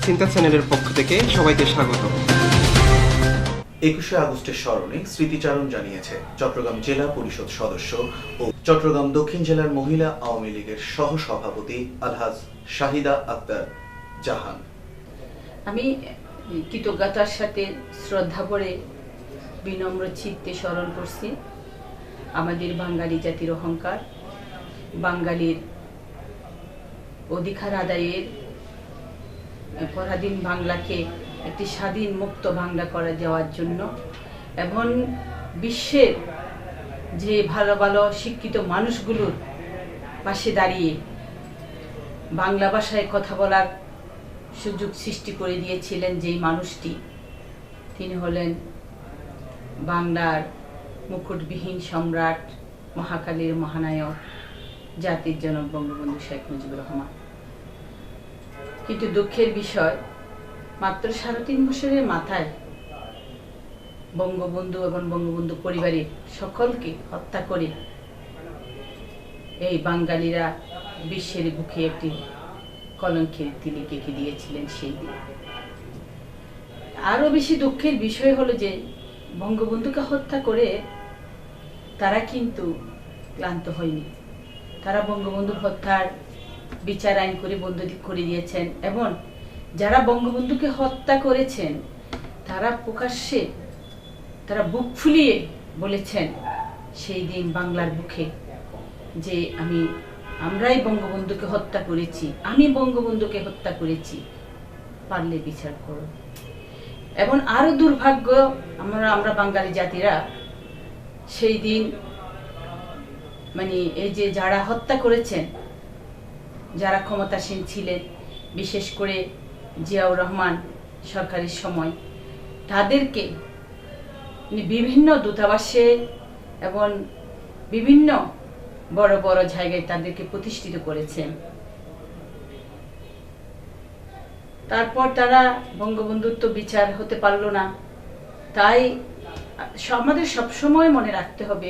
চিন্তা চ্যানেলের পক্ষ থেকে সবাইকে স্বাগত। 21শে আগস্টের স্মরণে স্মৃতিচারণ জানিয়েছে চট্টগ্রাম জেলা পরিষদ সদস্য ও চট্টগ্রাম দক্ষিণ জেলার মহিলা আওয়ামী লীগের সহ-সভাপতি আলহাজ শাহিদা আক্তার জাহান। আমি কৃতজ্ঞতার সাথে শ্রদ্ধা ভরে বিনম্র চিত্তে স্মরণ করছি আমাদের বাঙালি জাতির অহংকার, বাঙালির অধিকার আদায়ের, পরাধীন বাংলাকে একটি স্বাধীন মুক্ত বাংলা করে দেওয়ার জন্য এবং বিশ্বের যে ভালো ভালো শিক্ষিত মানুষগুলোর পাশে দাঁড়িয়ে বাংলা ভাষায় কথা বলার সুযোগ সৃষ্টি করে দিয়েছিলেন যেই মানুষটি, তিনি হলেন বাংলার মুকুটবিহীন সম্রাট, মহাকালের মহানায়ক, জাতির জনক বঙ্গবন্ধু শেখ মুজিবুর রহমান। কিন্তু দুঃখের বিষয়, মাত্র 3.5 বছরের মাথায় বঙ্গবন্ধু এবং বঙ্গবন্ধু পরিবারের সকলকে হত্যা করে এই বাঙালিরা বিশ্বের বুকে একটি কলঙ্কের তিলক এঁকে দিয়েছিলেন সেই দিন। আরো বেশি দুঃখের বিষয় হলো যে বঙ্গবন্ধুকে হত্যা করে তারা কিন্তু ক্লান্ত হয়নি। তারা বঙ্গবন্ধুর হত্যার বিচার আইন করে বন্ধ করে দিয়েছেন এবং যারা বঙ্গবন্ধুকে হত্যা করেছেন তারা প্রকাশ্যে তারা বুক ফুলিয়ে বলেছেন সেই দিন বাংলার বুকে যে আমরাই বঙ্গবন্ধুকে হত্যা করেছি, আমি বঙ্গবন্ধুকে হত্যা করেছি, পারলে বিচার করো। এবং আরো দুর্ভাগ্য, আমরা বাঙালি জাতিরা সেই দিন এই যে যারা হত্যা করেছেন, যারা ক্ষমতাসীন ছিলেন, বিশেষ করে জিয়াউর রহমান সরকারের সময়, তাদেরকে বিভিন্ন দূতাবাসে এবং বিভিন্ন বড় বড় জায়গায় তাদেরকে প্রতিষ্ঠিত করেছেন। তারপর তারা বঙ্গবন্ধুর তো বিচার হতে পারলো না। তাই আমাদের সবসময় মনে রাখতে হবে,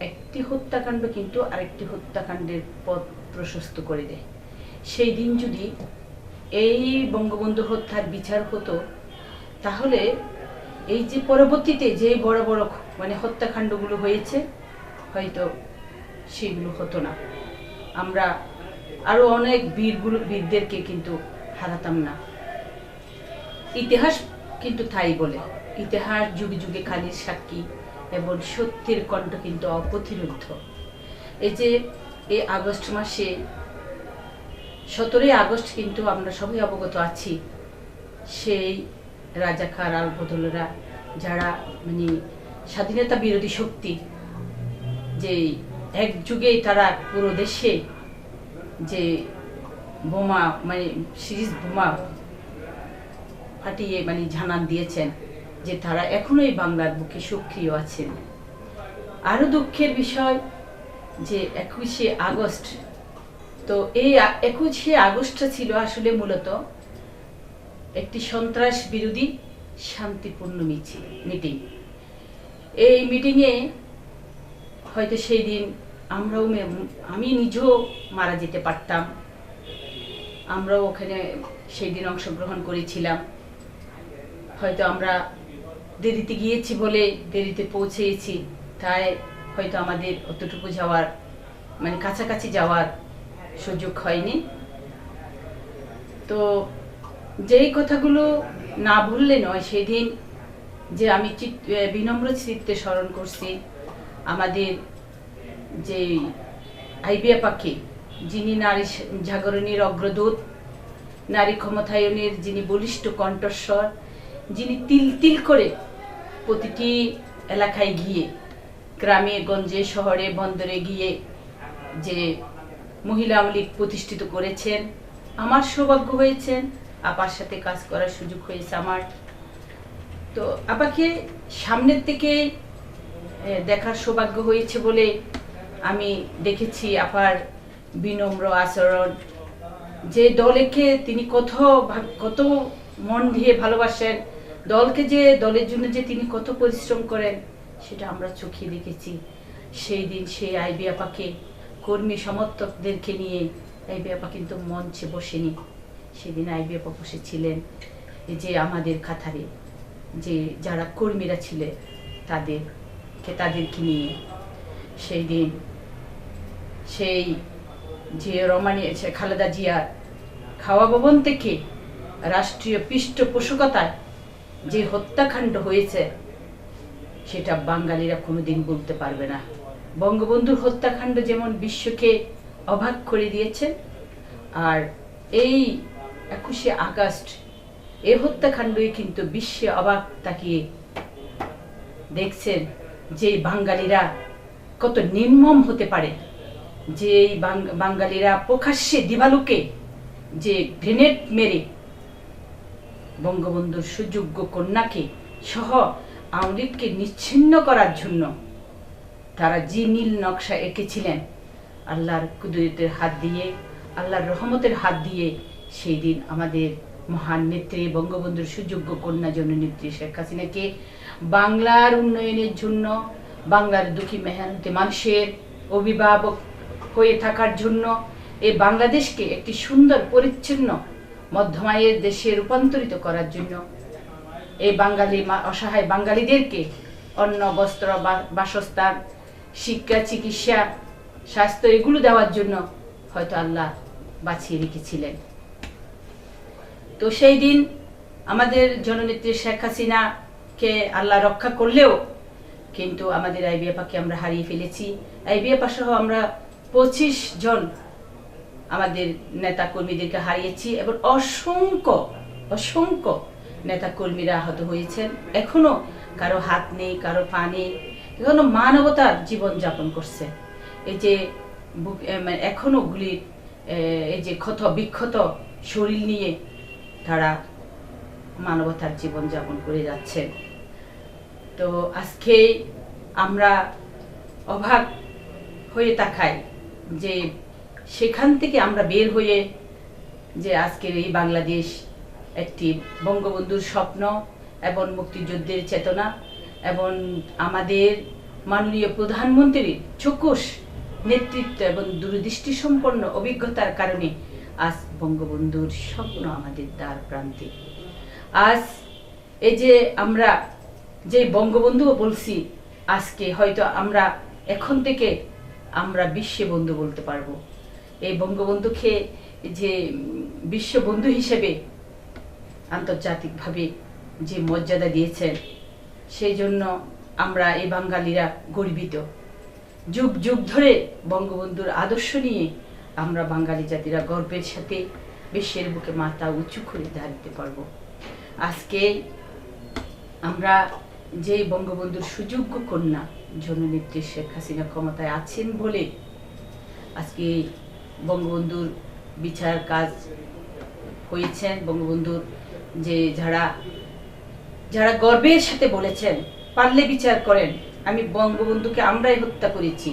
একটি হত্যাকাণ্ড কিন্তু আরেকটি হত্যাকাণ্ডের পথ প্রশস্ত করে দেয়। সেই দিন যদি এই বঙ্গবন্ধু হত্যার বিচার হতো, তাহলে এই যে পরবর্তীতে যে বড় বড় হত্যাকাণ্ডগুলো হয়েছে, হয়তো সেগুলো হতো না। আমরা আরো অনেক বীরদেরকে কিন্তু হারাতাম না। ইতিহাস কিন্তু তাই বলে, ইতিহাস যুগে যুগে খালির সাক্ষী এবং সত্যের কণ্ঠ কিন্তু অপ্রতিরোধ্য। এই যে এই আগস্ট মাসে 17 আগস্ট কিন্তু আমরা সবাই অবগত আছি, সেই রাজাকার আল বদলরা, যারা স্বাধীনতা বিরোধী শক্তি, যে এক যুগেই তারা পুরো দেশে যে বোমা সিরিজ বোমা ফাটিয়ে জানান দিয়েছেন যে তারা এখনোই বাংলার বুকে সক্রিয় আছেন। আরো দুঃখের বিষয় যে 21শে আগস্ট, তো এই 21শে আগস্টটা ছিল আসলে মূলত একটি সন্ত্রাস বিরোধী শান্তিপূর্ণ মিটিং। এই মিটিংয়ে হয়তো সেই দিন আমি নিজেও মারা যেতে পারতাম। আমরাও ওখানে সেই দিন অংশগ্রহণ করেছিলাম। হয়তো আমরা দেরিতে গিয়েছি বলে দেরিতে পৌঁছেছি, তাই হয়তো আমাদের অতটুকু যাওয়ার কাছাকাছি যাওয়ার সুযোগ হয়নি। তো যেই কথাগুলো না ভুললে নয়, সেই দিন যে আমি বিনম্র চিত্তে স্মরণ করছি আমাদের যে আইবি আপাকে, যিনি নারী জাগরণের অগ্রদূত, নারী ক্ষমতায়নের যিনি বলিষ্ঠ কণ্ঠস্বর, যিনি তিল তিল করে প্রতিটি এলাকায় গিয়ে, গ্রামে গঞ্জে শহরে বন্দরে গিয়ে যে মহিলা আওয়ামী লীগ প্রতিষ্ঠিত করেছেন। আমার সৌভাগ্য হয়েছে আপার সাথে কাজ করার সুযোগ হয়েছে আমার। তো আপাকে সামনের থেকে দেখার সৌভাগ্য হয়েছে বলে আমি দেখেছি আপার বিনম্র আচরণ, যে দলকে তিনি কত মন দিয়ে ভালোবাসেন, দলের জন্য যে তিনি কত পরিশ্রম করেন, সেটা আমরা চোখে দেখেছি। সেই দিন সেই আইবি আপাকে কর্মী সমর্থকদেরকে নিয়ে আইবি আপা কিন্তু মঞ্চে বসেনি, সেদিন আইবিএফ অফিসে ছিলেন, এই যে আমাদের কাতারে যে যারা কর্মীরা ছিলেন তাদেরকে নিয়ে সেই দিন সেই যে খালেদা জিয়ার খাওয়া ভবন থেকে রাষ্ট্রীয় পৃষ্ঠপোষকতায় যে হত্যাকাণ্ড হয়েছে সেটা বাঙালিরা কোনোদিন বলতে পারবে না। বঙ্গবন্ধুর হত্যাকাণ্ড যেমন বিশ্বকে অবাক করে দিয়েছে, আর এই 21শে আগস্ট এই হত্যাকাণ্ডই কিন্তু বিশ্বে অবাক তাকিয়ে দেখছেন যে বাঙালিরা কত নির্মম হতে পারে, যে বাঙালিরা প্রকাশ্যে দিবালোকে যে গ্রেনেড মেরে বঙ্গবন্ধুর সুযোগ্য কন্যাকে সহ আওয়ামী লীগকে নিচ্ছিন্ন করার জন্য তারা যে নীল নকশা এঁকেছিলেন, আল্লাহর কুদরতের হাত দিয়ে, আল্লাহর রহমতের হাত দিয়ে সেই দিন আমাদের মহান নেত্রী বঙ্গবন্ধুর সুযোগ্য কন্যা জননেত্রী শেখ হাসিনাকে বাংলার উন্নয়নের জন্য, বাংলার দুঃখী মেহনতি মানুষের অভিভাবক হয়ে থাকার জন্য, এই বাংলাদেশকে একটি সুন্দর পরিচ্ছন্ন মধ্যমায়ের দেশে রূপান্তরিত করার জন্য, এই অসহায় বাঙালিদেরকে অন্ন, বস্ত্র, বাসস্থান, শিক্ষা, চিকিৎসা, স্বাস্থ্য এগুলো দেওয়ার জন্য হয়তো আল্লাহ বাঁচিয়ে রেখেছিলেন। তো সেই দিন আমাদের জননেত্রী শেখ হাসিনাকে আল্লাহ রক্ষা করলেও কিন্তু আমাদের আইবিএফকে আমরা হারিয়ে ফেলেছি। আইবিএফ সহ আমরা 25 জন আমাদের নেতা কর্মীদেরকে হারিয়েছি এবং অসংখ্য নেতা কর্মীরা আহত হয়েছেন। এখনো কারো হাত নেই, কারো পা নেই, এখনো মানবতার জীবন যাপন করছে। এই যে এখনো গুলির এই যে ক্ষত বিক্ষত শরীর নিয়ে তারা মানবতার জীবন যাপন করে যাচ্ছেন। তো আজকে আমরা অবাক হয়ে তাকাই যে সেখান থেকে আমরা বের হয়ে যে আজকের এই বাংলাদেশ একটি বঙ্গবন্ধুর স্বপ্ন এবং মুক্তিযুদ্ধের চেতনা এবং আমাদের মাননীয় প্রধানমন্ত্রীর চৌকস নেতৃত্ব এবং দূরদৃষ্টি সম্পন্ন অভিজ্ঞতার কারণে আজ বঙ্গবন্ধুর স্বপ্ন আমাদের দ্বার প্রান্তে। আজ এই যে আমরা যে বঙ্গবন্ধু বলছি, আজকে হয়তো আমরা এখন থেকে আমরা বিশ্ববন্ধু বলতে পারবো। এই বঙ্গবন্ধুকে যে বিশ্ববন্ধু হিসেবে আন্তর্জাতিকভাবে যে মর্যাদা দিয়েছেন, সেই জন্য আমরা এই বাঙালিরা গর্বিত। যুগ যুগ ধরে বঙ্গবন্ধুর আদর্শ নিয়ে আমরা বাঙালি জাতিরা গর্বের সাথে বিশ্বের বুকে মাথা উঁচু করে দাঁড়াতে পারবো। আজকে আমরা যে বঙ্গবন্ধুর সুযোগ্য কন্যা জননেত্রী শেখ হাসিনা ক্ষমতায় আছেন বলে আজকে বঙ্গবন্ধুর বিচার কাজ হয়েছেন। বঙ্গবন্ধুর যে যারা গর্বের সাথে বলেছেন পারলে বিচার করেন, আমি বঙ্গবন্ধুকে আমরাই হত্যা করেছি,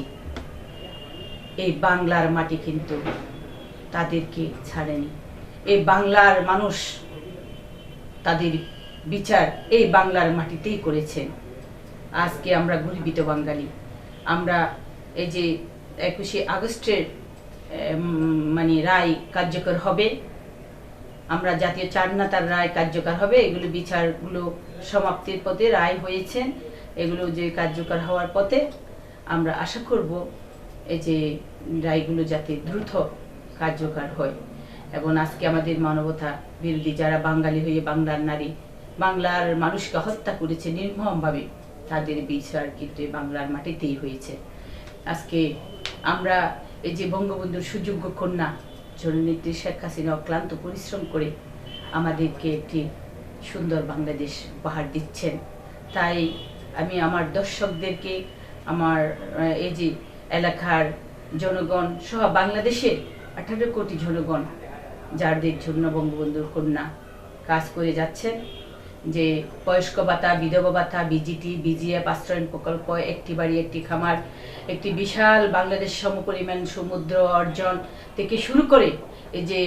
এই বাংলার মাটি কিন্তু তাদেরকে ছাড়েনি। এই বাংলার মানুষ তাদের বিচার এই বাংলার মাটিতেই করেছেন। আজকে আমরা গর্বিত বাঙালি। আমরা এই যে 21শে আগস্টের রায় কার্যকর হবে, আমরা জাতীয় চারনাতার রায় কার্যকর হবে, এগুলো বিচারগুলো সমাপ্তির পথে রায় হয়েছে, এগুলো যে কার্যকর হওয়ার পথে আমরা আশা করব এই যে রায়গুলো যাতে দ্রুত কার্যকর হয়। এবং আজকে আমাদের মানবতা বিরোধী যারা বাঙালি হয়ে বাংলার নারী, বাংলার মানুষকে হত্যা করেছে নির্মমভাবে, তাদের বিচার কিন্তু বাংলার মাটিতেই হয়েছে। আজকে আমরা এই যে বঙ্গবন্ধুর সুযোগ্য কন্যা জননেত্রী শেখ হাসিনা অক্লান্ত পরিশ্রম করে আমাদেরকে একটি সুন্দর বাংলাদেশ উপহার দিচ্ছেন। তাই আমি আমার দর্শকদেরকে, আমার এই যে এলাকার জনগণ সহ বাংলাদেশের 18 কোটি জনগণ যাদের জন্য বঙ্গবন্ধুর কন্যা কাজ করে যাচ্ছেন, যে বয়স্ক ভাতা, বিধবা ভাতা, বিজিটি, বিজিএফ আশ্রয়ণ প্রকল্প, একটি বাড়ি একটি খামার, একটি বিশাল বাংলাদেশ সমপরিমাণ সমুদ্র অর্জন থেকে শুরু করে এই যে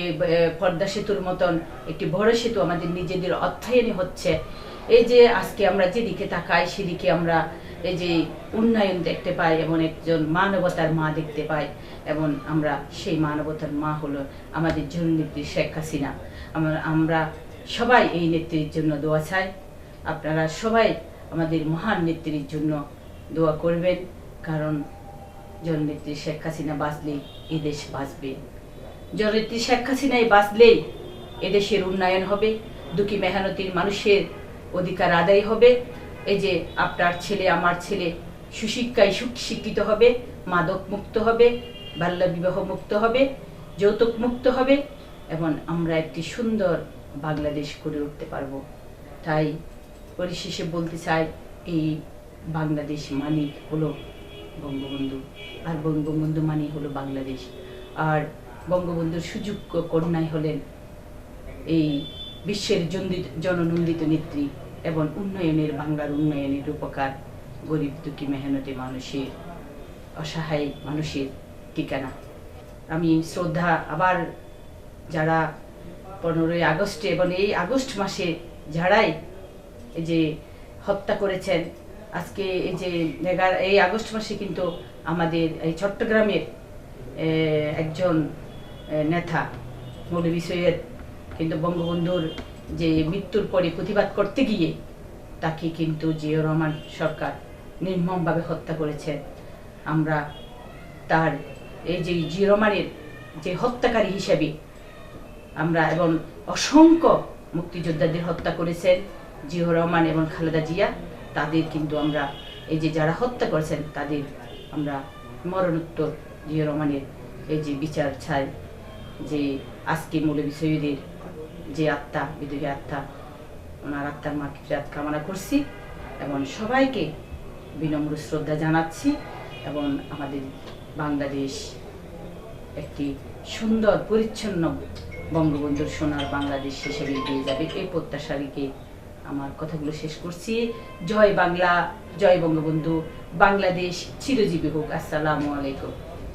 পদ্মা সেতুর মতন একটি বড় সেতু আমাদের নিজেদের অর্থায়নে হচ্ছে। এই যে আজকে আমরা যেদিকে তাকাই সেদিকে আমরা এই যে উন্নয়ন দেখতে পাই, এমন একজন মানবতার মা দেখতে পাই, এবং আমরা সেই মানবতার মা হলো আমাদের জননেত্রী শেখ হাসিনা। আমরা সবাই এই নেত্রীর জন্য দোয়া চাই। আপনারা সবাই আমাদের মহান নেত্রীর জন্য দোয়া করবেন, কারণ জননেত্রী শেখ হাসিনা বাঁচলেই এদেশ বাঁচবে। জননেত্রী শেখ হাসিনায় বাঁচলেই এদেশের উন্নয়ন হবে, দুঃখী মেহনতির মানুষের অধিকার আদায় হবে। এই যে আপনার ছেলে, আমার ছেলে সুশিক্ষায় শিক্ষিত হবে, মাদক মুক্ত হবে, বাল্যবিবাহ মুক্ত হবে, যৌতুক মুক্ত হবে, এবং আমরা একটি সুন্দর বাংলাদেশ গড়ে উঠতে পারবো। তাই পরিশেষে বলতে চাই, এই বাংলাদেশ মানেই হলো বঙ্গবন্ধু, আর বঙ্গবন্ধু মানেই হলো বাংলাদেশ। আর বঙ্গবন্ধুর সুযোগ্য কন্যাই হলেন এই বিশ্বের জননন্দিত নেত্রী, এবং উন্নয়নের, বাংলার উন্নয়নের উপকার, গরিব দুঃখী মেহনতি মানুষের, অসহায় মানুষের ঠিকানা। আমি শ্রদ্ধা আবার যারা 15ই আগস্টে এবং এই আগস্ট মাসে যারাই এই যে হত্যা করেছেন, আজকে এই যে এই আগস্ট মাসে কিন্তু আমাদের এই চট্টগ্রামের একজন নেতা মৌলভী সৈয়দ কিন্তু বঙ্গবন্ধুর যে মৃত্যুর পরে প্রতিবাদ করতে গিয়ে তাকে কিন্তু জিয়াউর রহমান সরকার নির্মমভাবে হত্যা করেছেন। আমরা তার এই যে জিয়াউর রহমানের যে হত্যাকারী হিসেবে আমরা, এবং অসংখ্য মুক্তিযোদ্ধাদের হত্যা করেছেন জিয়াউর রহমান এবং খালেদা জিয়া, তাদের কিন্তু আমরা এই যে যারা হত্যা করেছেন তাদের আমরা মরণোত্তর জিয়াউর রহমানের এই যে বিচার চাই, যে আজকে মৌলভী সৈয়দের যে আত্মা, বিদেহী আত্মা, ওনার আত্মার মাগফিরাত কামনা করছি, এবং সবাইকে বিনম্র শ্রদ্ধা জানাচ্ছি, এবং আমাদের বাংলাদেশ একটি সুন্দর পরিচ্ছন্ন বঙ্গবন্ধুর সোনার বাংলাদেশ হিসেবে এগিয়ে যাবে, এই প্রত্যাশা রেখে আমার কথাগুলো শেষ করছি। জয় বাংলা, জয় বঙ্গবন্ধু, বাংলাদেশ চিরজীবী হোক। আসসালামু আলাইকুম।